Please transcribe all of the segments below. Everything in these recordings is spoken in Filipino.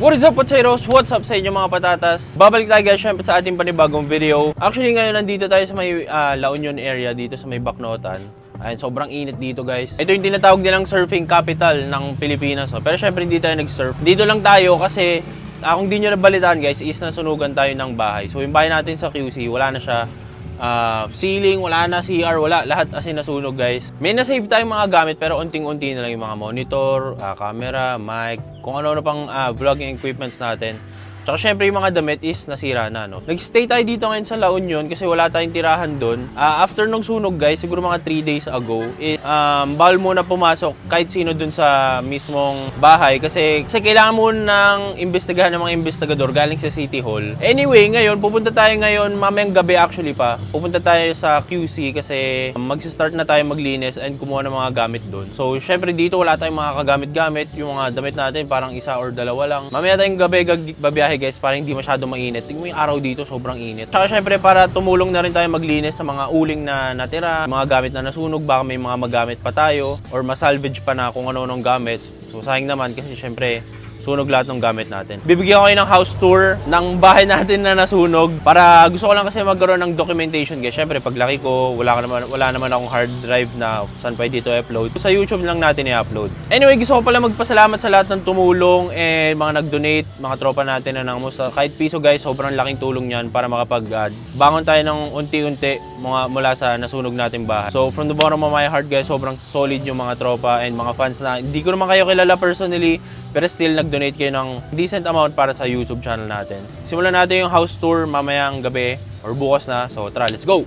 What is up, Potseros? What's up sa inyo mga patatas? Babalik tayo guys syempre sa ating panibagong video. Actually ngayon nandito tayo sa may La Union area dito sa may Bacnotan. Ayun, sobrang init dito guys. Ito yung tinatawag nilang surfing capital ng Pilipinas. Pero syempre hindi tayo nag-surf. Dito lang tayo kasi kung di nyo nabalitaan guys is nasunugan tayo ng bahay. So yung bahay natin sa QC wala na siya. Ceiling, wala na, CR, wala. Lahat as in nasunog guys. May na-save tayong mga gamit pero unting-unti na lang yung mga monitor, camera, mic, kung ano-ano pang vlogging equipments natin. Tsaka syempre yung mga damit is nasira na, no? Nag-stay tayo dito ngayon sa La Union kasi wala tayong tirahan doon. After nung sunog guys, siguro mga 3 days ago, bawal muna pumasok kahit sino doon sa mismong bahay kasi kailangan mo nang imbestigahan ng mga investigador galing sa City Hall. Anyway, ngayon, pupunta tayo ngayon, mamayang gabi actually pa, pupunta tayo sa QC kasi mag-start na tayo maglinis and kumuha ng mga gamit doon. So, syempre dito wala tayong mga kagamit-gamit, yung mga damit natin parang isa or dalawa lang. Mamaya tayong gabi babiyahe guys para hindi masyado mainit. Tingnan mo yung araw dito, sobrang init. Tsaka syempre para tumulong na rin tayo maglinis sa mga uling na natira, mga gamit na nasunog, baka may mga magamit pa tayo or masalvage pa na kung ano-anong gamit. So sayang naman kasi syempre sunog lahat ng gamit natin. Bibigyan ko kayo ng house tour ng bahay natin na nasunog para gusto ko lang kasi magkaroon ng documentation guys. Syempre paglaki ko, wala naman akong hard drive na saan pwede dito i-upload. Sa YouTube lang natin i-upload. Anyway, gusto ko pala magpasalamat sa lahat ng tumulong and mga nag-donate, mga tropa natin na nangamusta. Kahit piso guys, sobrang laking tulong yan para makapag-bangon tayo ng unti-unti mula sa nasunog nating bahay. So from the bottom of my heart guys, sobrang solid yung mga tropa and mga fans na hindi ko naman kayo kilala personally, pero still nag-donate kayo ng decent amount para sa YouTube channel natin. Simulan natin yung house tour mamayang gabi or bukas na. So tara, let's go!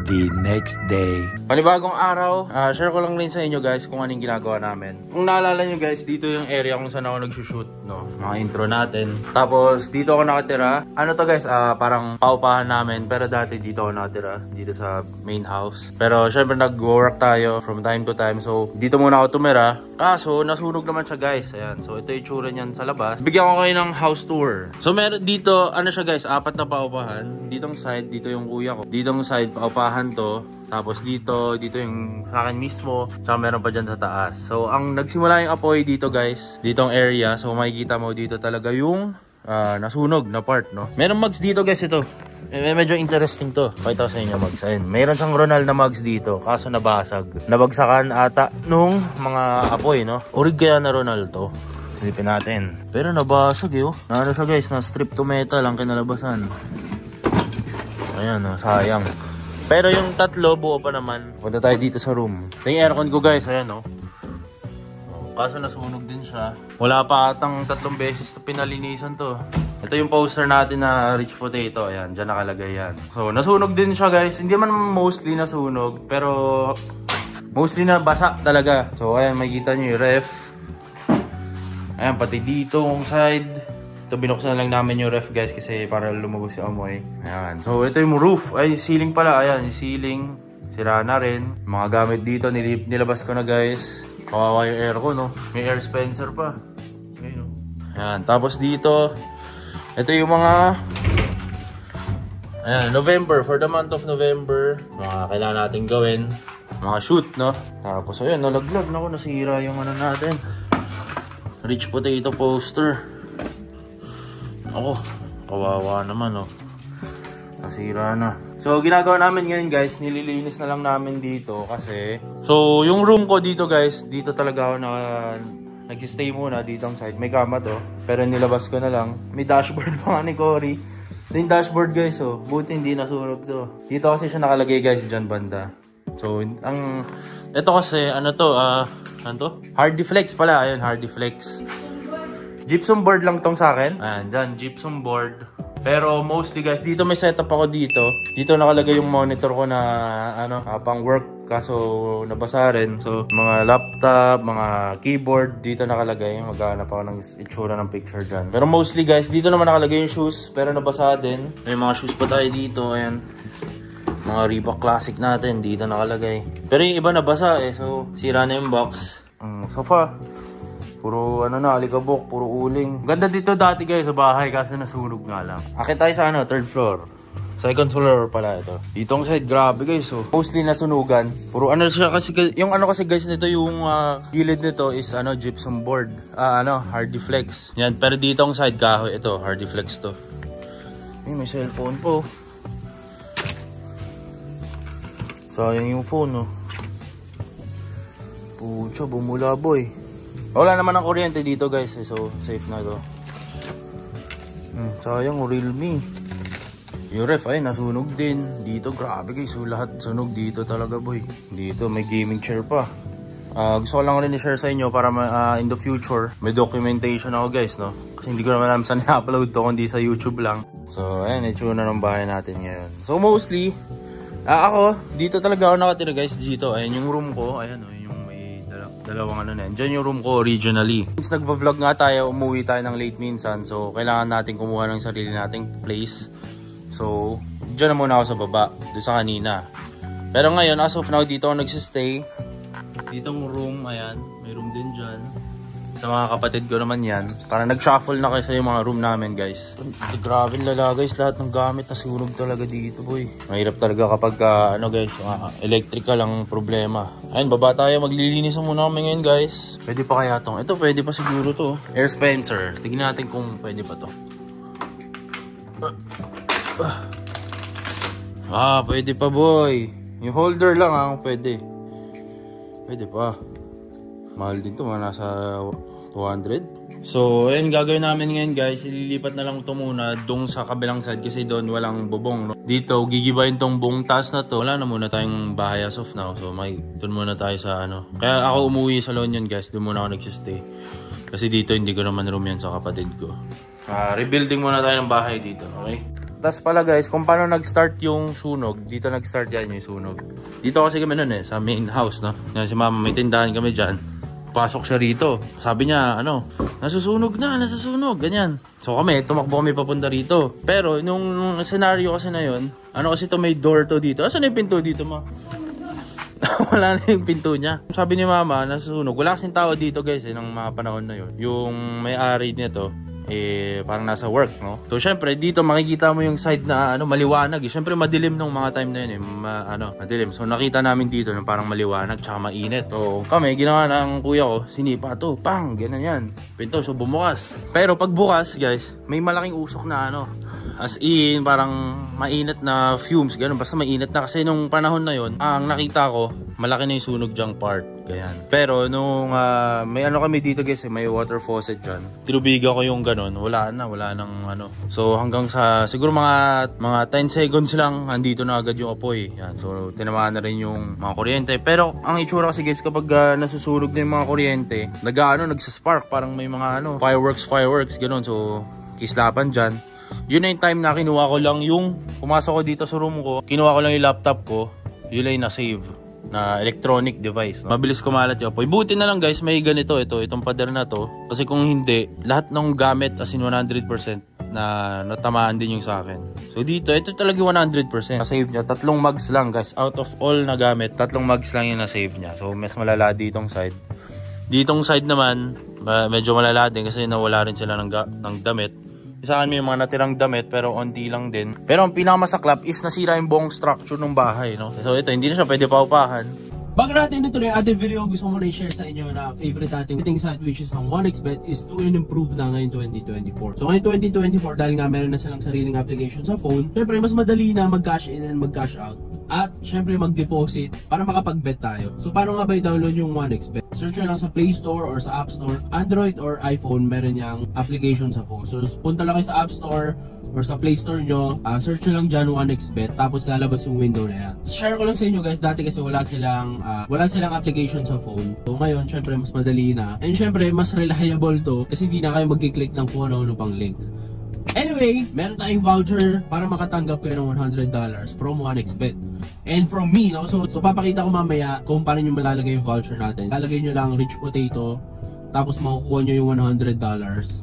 The next day. Panibagong araw, share ko lang rin sa inyo guys kung anong ginagawa namin. Kung naalala nyo guys, dito yung area kung saan ako nagsushoot, no? Mga intro natin. Tapos dito ako nakatira. Ano to guys, parang paupahan namin. Pero dati dito ako nakatira, dito sa main house. Pero syempre nag-work tayo from time to time. So dito muna ako tumira. Kaso nasunog naman siya guys. Ayan, so ito yung tsura niyan sa labas. Bigyan ko kayo ng house tour. So meron dito, ano siya guys, 4 na paupahan. Ditong side, dito yung kuya ko. Ditong side, paupahan to. Tapos dito yung sa akin mismo. Tsaka meron pa dyan sa taas. So ang nagsimula yung apoy dito guys, ditong area. So makikita mo dito talaga yung nasunog na part, no? Meron mugs dito guys, ito. Medyo interesting to. Pakita ko sa inyo mugs. Ayun, mayroon siyang Ronald na mugs dito. Kaso nabasag. Nabagsakan ata nung mga apoy, no? Urig kaya na Ronald to. Silipin natin. Pero nabasag eh, oh. Ano siya guys, na strip to metal ang kinalabasan. Ayan, oh, sayang. Pero yung tatlo, buo pa naman. Punta tayo dito sa room. Ito yung aircon ko guys, ayan o. Kaso nasunog din siya. Wala pa atang 3 beses na pinalinisan to. Ito yung poster natin na Rich Potato. Ayan, dyan nakalagay yan. So, nasunog din siya guys. Hindi man mostly nasunog, pero mostly na basa talaga. So, ayan, makikita nyo yung ref. Ayan, pati dito yung side. Ito, binuksan lang namin yung ref guys kasi para lumabas yung amoy. Ayan. So, ito yung roof. Ay, ceiling pala. Ayan, yung ceiling. Sira na rin. Mga gamit dito, nilabas ko na guys. Kawawa yung aircon, no? May air dispenser pa. Ayan, no? Ayan. Tapos dito, ito yung mga... Ayan, November. For the month of November, mga kailangan natin gawin. Mga shoot, no? Tapos, ayan, nalaglag na ako. Nasira yung ano natin. Rich Potato poster. Ako, kawawa naman, oh. Nasira na. So, ginagawa namin ngayon, guys, nililinis na lang namin dito kasi... So, yung room ko dito, guys, dito talaga ako nag-stay muna dito ang side. May kama to, pero nilabas ko na lang. May dashboard pa nga ni Cory. Ito yung dashboard, guys, oh. Buti hindi nasunog to. Dito kasi siya nakalagay, guys, dyan banda. So, ito kasi, ano to, ano to? Hardiflex pala, ayun, Hardiflex. Gypsum board lang tong sa akin. Ayan, dyan, gypsum board. Pero mostly guys, dito may setup ako dito. Dito nakalagay yung monitor ko na pang work kaso nabasa rin. So, mga laptop, mga keyboard, dito nakalagay. Maghanap ako ng itsura ng picture dyan. Pero mostly guys, dito naman nakalagay yung shoes. Pero nabasa din. May mga shoes pa tayo dito. Ayan. Mga Reebok Classic natin, dito nakalagay. Pero yung iba nabasa eh. So, sira na yung box. Sofa. Puro alikabok, puro uling. Ganda dito dati guys sa bahay kasi nasunog nga lang. Akit tayo sa 3rd floor. Second floor pala ito. Dito ang side, grabe guys. So, mostly nasunugan. Puro ano siya kasi, yung ano kasi guys nito, yung gilid nito is ano, gypsum board. Hardiflex. Yan, pero dito ang side kahoy. Ito, hardiflex to. May cellphone po. Sayang yung phone, no. Pucha, bumula boy. Wala naman ang kuryente dito guys. So, safe na to. Sayang, Realme. Yung ref ay nasunog din. Dito grabe guys, so lahat sunog dito talaga boy. Dito may gaming chair pa. Gusto ko lang rin i-share sa inyo para in the future may documentation ako guys, no. Kasi hindi ko naman alam saan i-upload to kundi sa YouTube lang. So ayan, itsura ng bahay natin ngayon. So mostly ako dito talaga ako nakatira guys, dito. Ayan yung room ko. Ayan yung may dalawang ano na yan. Diyan yung room ko originally. Since nagva-vlog nga tayo, umuwi tayo ng late minsan. So kailangan natin kumuha ng sarili nating place. So, dyan na muna ako sa baba, doon sa kanina. Pero ngayon, as of now, dito ako nagsistay. Ditong room, ayan, may room din dyan. Sa mga kapatid ko naman yan. Parang nag-shuffle na kasi yung mga room namin, guys. Grabe lala, guys, lahat ng gamit na sunog talaga dito, boy. Mahirap talaga kapag, guys, electrical ang problema. Ayun, baba tayo, maglilinis muna kami ngayon, guys. Pwede pa kaya tong? Ito, pwede pa siguro to. Air Spencer. Tignan natin kung pwede pa to. Pwede pa boy. Yung holder lang pwede. Pwede pa. Mahal din to, nasa 200. So, ayun gagawin namin ngayon guys. Ililipat na lang ito muna dong sa kabilang side kasi doon walang bubong, no? Dito, gigibayin tong buong taas na to. Wala na muna tayong bahay as of now. So, doon muna tayo sa ano. Kaya ako umuwi sa La Union guys. Doon muna ako nagsistay. Kasi dito hindi ko naman room yan sa kapatid ko. Rebuilding muna tayo ng bahay dito, okay? Tapos pala guys, kung paano nag-start yung sunog, dito nag-start yan yung sunog. Dito kasi kami nun sa main house, no? Yan si mama, may tindahan kami dyan. Pasok siya rito. Sabi niya, nasusunog na, ganyan. So kami, tumakbo kami papunta rito. Pero, nung scenario kasi na yun, kasi to may door to dito. Asan na yung pinto dito, ma? Wala na yung pinto niya. Sabi ni mama, nasusunog. Wala kasing tao dito guys, ng mga panahon na yun. Yung may-ari nito, parang nasa work, no? So syempre dito makikita mo yung side na maliwanag. Syempre madilim nung mga time na yun, madilim. So nakita namin dito na parang maliwanag tsaka mainit. So kami ginawa ng kuya ko, sinipa to, pang, ganyan yan. Pinto, so bumukas. Pero pag bukas, guys, may malaking usok na as in parang mainit na fumes, ganun. Basta mainit na kasi nung panahon na yun, ang nakita ko, malaki na yung sunog dyang part. Ganyan. Pero nung may kami dito guys, may water faucet dyan. Tinubigan ko yung ganun, wala nang So hanggang sa siguro mga 10 seconds lang, andito na agad yung apoy. Yan. So tinamaan na rin yung mga kuryente. Pero ang itsura kasi guys, kapag nasusunog na yung mga kuryente, nagsaspark, parang may mga fireworks ganun. So kislapan dyan. Yun na yung time na kinuha ko lang pumasok ko dito sa room ko, kinuha ko lang yung laptop ko, yun lang na-save na electronic device, no? Mabilis kumalat yung apoy. Buti na lang guys, may ganito, itong pader na to. Kasi kung hindi, lahat ng gamit as in 100% na natamaan din yung sa akin. So dito, ito talaga 100%. Na-save niya, 3 mugs lang guys. Out of all na gamit, 3 mugs lang yung na-save niya. So mas malala ditong side. Ditong side naman, medyo malala din kasi nawala rin sila ng damit. Sa akin may mga natirang damit pero onti lang din. Pero ang pinakamasaklap is nasira yung buong structure ng bahay, no? So ito, hindi na siya pwede paupahan. Bago natin ituloy ang ating video, gusto ko muna i-share sa inyo na favorite nating site which is ang 1xBet is to improve na ngayon 2024. So ngayon 2024, dahil nga meron na silang sariling application sa phone, syempre mas madali na mag-cash in and mag-cash out. At syempre mag-deposit para makapag-bet tayo. So paano nga ba i-download yung 1xBet? Search nyo lang sa Play Store or sa App Store. Android or iPhone, meron niyang application sa phone. So punta lang kayo sa App Store or sa Play Store nyo, search nyo lang dyan 1xBet, tapos lalabas yung window na yan. Share ko lang sa inyo guys, dati kasi wala silang application sa phone. So ngayon, syempre mas madali na. And syempre, mas reliable to kasi hindi na kayo magkiklik ng kung ano-ano pang link. Anyway, meron tayong voucher para makatanggap kayo ng $100 from 1xBet. And from me, no? So papakita ko mamaya kung paano nyo malalagay yung voucher natin. Lalagay nyo lang rich potato, tapos makukuha nyo yung $100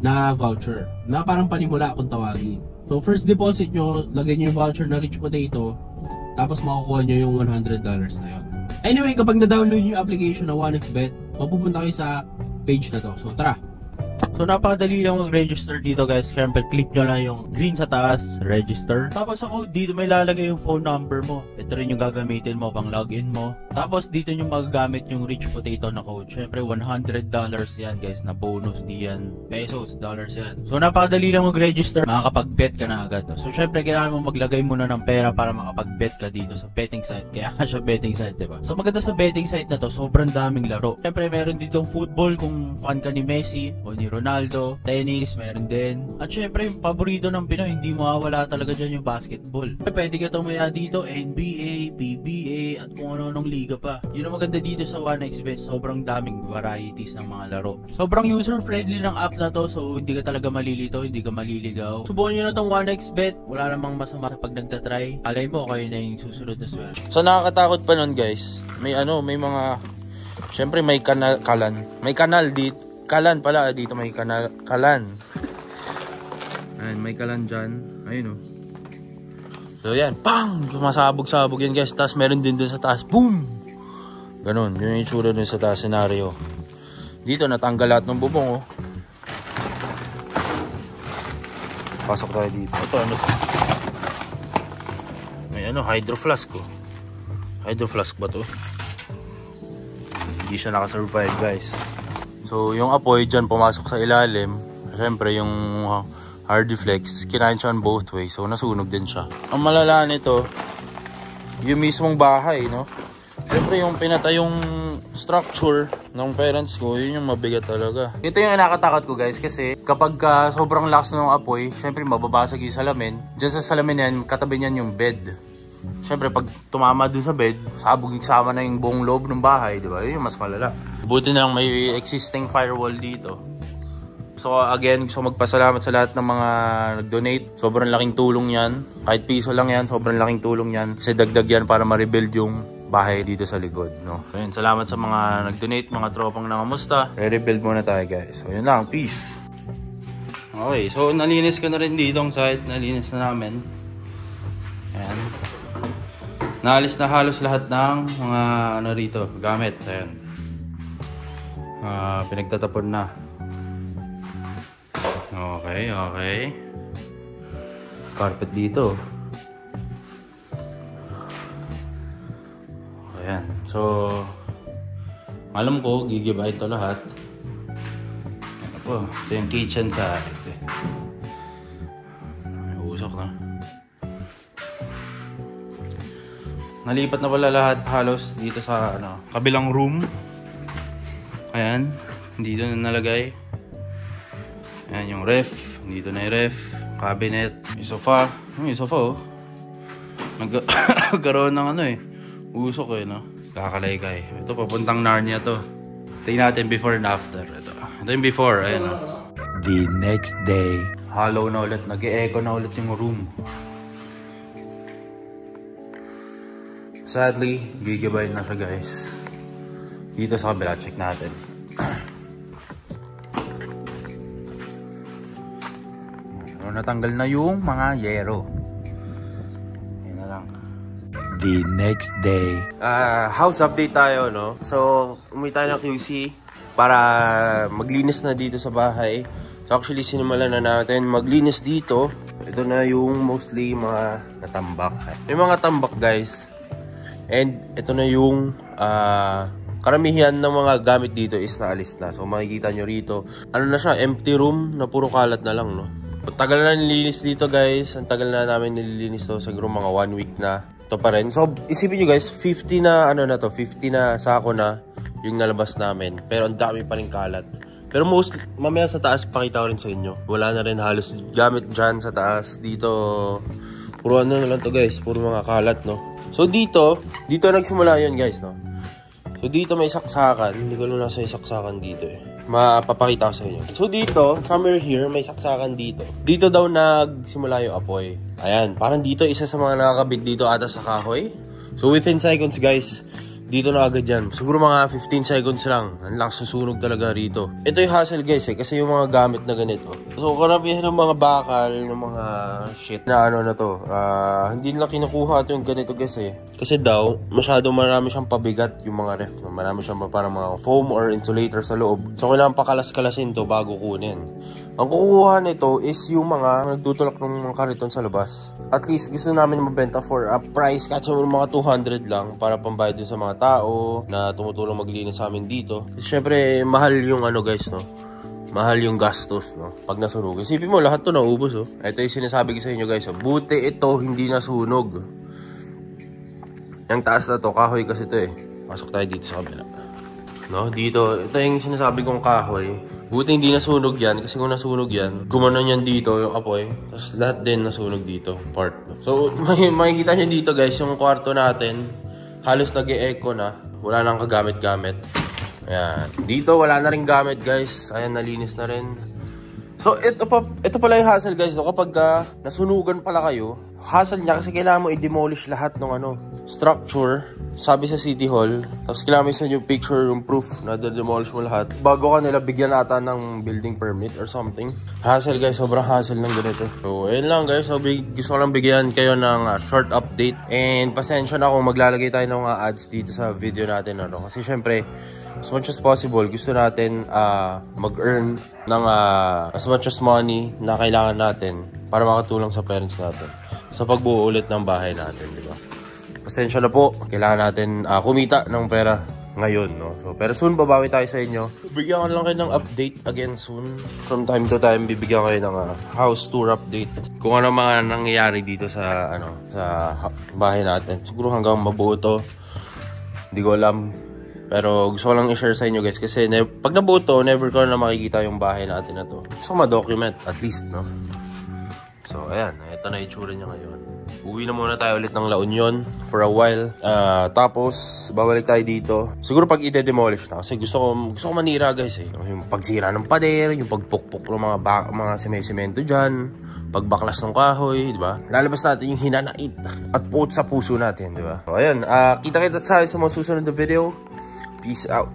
na voucher na parang panimula kung tawagin. So first deposit nyo, lagay nyo yung voucher na rich potato, tapos makukuha nyo yung $100 na yun. Anyway, kapag na-download nyo yung application na 1xBet, mapupunta kayo sa page na to. So tara! So napakadali lang mag-register dito guys. Siyempre click nyo lang yung green sa taas, register. Tapos sa code dito may lalagay yung phone number mo. Ito rin yung gagamitin mo pang login mo. Tapos dito nyo magagamit yung Rich Potato na code. Siyempre $100 yan guys na bonus diyan. Pesos, dollars yan. So napakadali lang mag-register. Makakapag-bet ka na agad. So siyempre kailangan mo maglagay muna ng pera para makapag-bet ka dito sa betting site. Kaya siya betting site, diba? So maganda sa betting site na to, sobrang daming laro. Siyempre meron dito football kung fan ka ni Messi o ni Ronaldo, tennis, meron din. At syempre, yung paborito ng Pinoy, hindi mawawala talaga dyan yung basketball. Pwede ka tumaya dito, NBA, PBA, at kung ano-anong liga pa. Yun ang maganda dito sa 1xBet, sobrang daming varieties ng mga laro. Sobrang user-friendly ng app na to, so hindi ka talaga malilito, hindi ka maliligaw. Subukan nyo na tong 1xBet, wala namang masama pag nagtatry. Alay mo, kayo na yung susunod na swerte. So nakakatakot pa nun guys. May mga, syempre may may kanal dito. Kalan pala dito, may kalan. Ayan, may kalan dyan. Ayun o. So yan, pang! Sumasabog-sabog yan guys. Tapos meron din dun sa taas. Boom! Ganun, yun yung itsura dun sa taas scenario. Dito natanggal lahat ng bubong oh. Pasok tayo dito. Ito ano? May hydro flask oh. Hydro flask ba to? Hindi siya nakasurvive guys. So, yung apoy dyan pumasok sa ilalim. Siyempre, yung Hardiflex, kinain siya on both ways. So, nasunog din siya. Ang malala nito, yung mismong bahay, no? Siyempre, yung pinatay yung structure ng parents ko, yun yung mabigat talaga. Ito yung nakakatakot ko, guys, kasi kapag sobrang lakas ng apoy, siyempre, mababasag yung salamin. Dyan sa salamin yan, katabi niyan yung bed. Siyempre, pag tumama dun sa bed, sabog sama na yung buong loob ng bahay, di ba? Yun yung mas malala. Buti na lang may existing firewall dito. So again, gusto magpasalamat sa lahat ng mga nag-donate. Sobrang laking tulong yan. Kahit piso lang yan, sobrang laking tulong yan. Kasi dagdag yan para ma-rebuild yung bahay dito sa likod. No? So yun, salamat sa mga nag-donate, mga tropang nangamusta. Re-rebuild muna tayo guys. So yun lang, peace. Okay, so nalinis ko na rin dito ang site. Nalinis na namin. Ayan. Naalis na halos lahat ng mga rito, gamit. Ayan. Pinagtatapon na. Okay. Carpet dito. Ayan. So, alam ko, gigibahin to lahat. Ayan po. Ito yung kitchen sa ito. May usok na. Nalipat na pala lahat halos dito sa kabilang room. Ayan, dito na nalagay. Ayan yung ref, dito na yung ref, cabinet, yung sofa. Yung sofa oh. Nagkaroon ng usok no. Kakalaykay. Ito papuntang Narnia to. Tingnan natin before and after. Ito yung before, ayan The next day. Hollow na ulit, nag-e-echo na ulit yung room. Sadly, gigabyte na siya guys. Dito sa kabila, check natin. Natanggal na yung mga yero. Yan na lang. The next day. House update tayo, no? So, umuwi tayo ng QC para maglinis na dito sa bahay. So, actually, sinimulan na natin maglinis dito. Ito na yung mostly mga natambak. May mga tambak, guys. And ito na yung karamihan ng mga gamit dito is naalis na. So makikita nyo rito, na siya, empty room na puro kalat na lang, no? Ang tagal na nililinis dito guys. Ang tagal na namin nililinis to. Siguro mga 1 week na. Ito pa rin. So isipin nyo guys, 50 na 50 na sako na yung nalabas namin. Pero ang dami pa rin kalat. Pero mamaya sa taas pakita ko rin sa inyo. Wala na rin halos gamit dyan sa taas. Dito, puro na lang to guys. Puro mga kalat, no? So dito nagsimula yun guys, no? So dito may saksakan. Hindi ko lang nasa saksakan dito eh. Mapapakita ko sa inyo. So dito, somewhere here, may saksakan dito. Dito daw nagsimula yung apoy. Ayan, parang dito, isa sa mga nakakabit dito ata sa kahoy. So within seconds guys, dito na agad yan. Siguro mga 15 seconds lang. Ang lakas susunog talaga rito. Ito yung hassle guys eh, kasi yung mga gamit na ganito. So karamihan ng mga bakal, ng mga shit na na to. Hindi nila kinukuha ito yung ganito guys eh. Kasi daw, masyado marami siyang pabigat yung mga ref. No? Marami siyang parang mga foam or insulator sa loob. So, kailangan pakalas-kalasin to bago kunin. Ang kukuha nito is yung mga nagtutulak ng mga kariton sa labas. At least, gusto namin mabenta for a price kahit sa mga 200 lang para pambayad din sa mga tao na tumutulong maglinis sa amin dito. Kasi syempre, mahal yung ano guys, no? Mahal yung gastos, no? Pag nasunog. Isipin mo, lahat to naubos, oh. Ito yung sinasabi ko sa inyo, guys, oh. Buti ito, hindi nasunog. Yung taas na to, kahoy kasi to, eh. Pasok tayo dito sa kabila. No? Dito, ito yung sinasabi kong kahoy. Buti hindi nasunog yan. Kasi kung nasunog yan, gumanon yan dito, yung apoy. Tapos lahat din nasunog dito, part. No? So, makikita nyo dito, guys, yung kwarto natin. Halos nag-e-echo na. Wala nang kagamit-gamit. Ayan. Dito, wala na rin gamit, guys. Ayan, nalinis na rin. So, ito pala yung hassle, guys. No? Kapag nasunugan pala kayo, hassle niya kasi kailangan mo i-demolish lahat ng structure. Sabi sa City Hall. Tapos kailangan mo isa yung picture, yung proof na demolish mo lahat. Bago ka nila bigyan ata ng building permit or something. Hassle, guys. Sobrang hassle ng ganito. So, ayun lang, guys. So, gusto ko lang bigyan kayo ng short update. And pasensya na kung maglalagay tayo ng mga ads dito sa video natin. Ano? Kasi syempre, as much as possible, gusto natin mag-earn ng as much as money na kailangan natin para makatulong sa parents natin sa pagbuo ulit ng bahay natin, di ba? Pasensya na po, kailangan natin kumita ng pera ngayon, no? So, pero soon, babawi tayo sa inyo. Bigyan ko lang kayo ng update again soon. From time to time, bibigyan kayo ng house tour update. Kung ano mga nangyayari dito sa, sa bahay natin. Siguro hanggang mabuo to. Hindi ko alam. Pero gusto ko lang i-share sa inyo, guys. Kasi pag nabuo to, never ko na makikita yung bahay natin na to. Gusto ko ma-document, at least, no? So, ayan. Ito na itsura niya ngayon. Uwi na muna tayo ulit ng La Union for a while. Tapos, babalik tayo dito. Siguro pag i-demolish na. Kasi gusto ko manira, guys, eh. Yung pagsira ng pader, yung pagpukpok ng mga semento dyan, pagbaklas ng kahoy, di ba? Lalabas natin yung hinanait at puot sa puso natin, di ba? So, ayan. Kita-kita tayo sa mga susunod na video. Peace out.